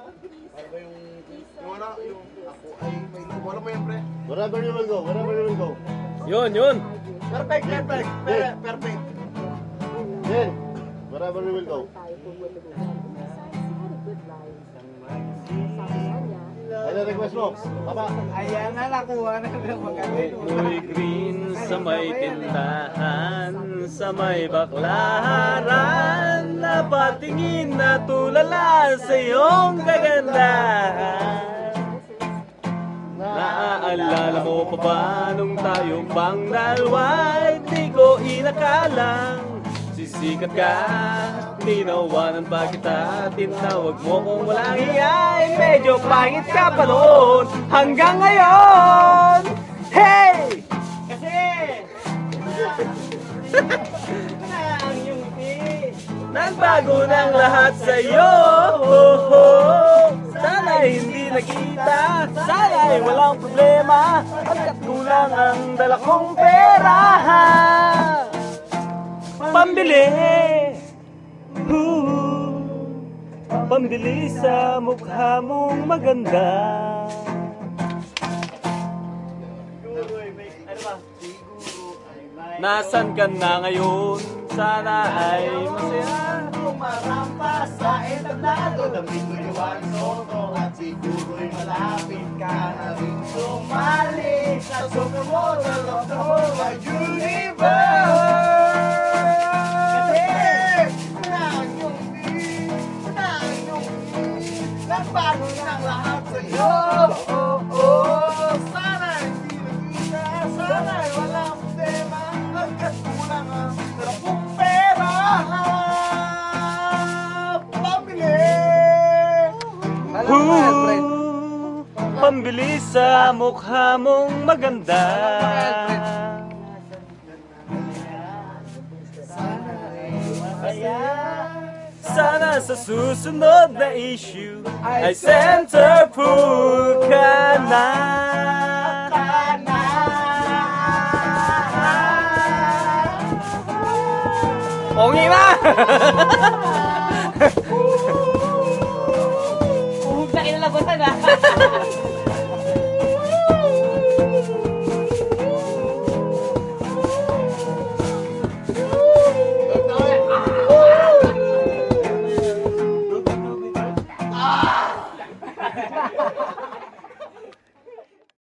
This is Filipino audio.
Para ba yung ano, yung ako ay may lobo. Alam mo yan, pre? Wherever you will go, wherever you will go. Yun, yun. Perfect. Perfect. Then, wherever you will go. Ano request mo? Papa. Ayan na, nakuha na ng magaling. Uy, green sa may tindahan, sa may baklaran, napatingin na tulala sa iyong kagandahan. Naaalala mo pa ba nung tayong pang dalawa? Di ko inakalang sisikat ka, tinawanan pa kita, tinawag mo kung walang iyay. Medyo pangit ka pa noon hanggang ngayon. Hey! Kasi ang iyong ngiti, nagbago ng lahat sa'yo. Sana hindi nakita, sana walang problema, pagkat kulang ang dala kong pera. Pambili, pambili sa mukha mong maganda. Nasaan ka na ngayon? Sana ay masaya. Marampas sa entablado, damit ko yung soto, at siguro'y malapit ka na rin sumali sa soto mo, sa loob na mo, sa universe. Nagbago ng lahat sa'yo. Sana hindi nakita, sana walang problema, hanggat kulang ang dala kong pera. Pambili. Pambili sa mukha mong maganda. Sana sa susunod na issue ay centerfold ka na. Ongi na!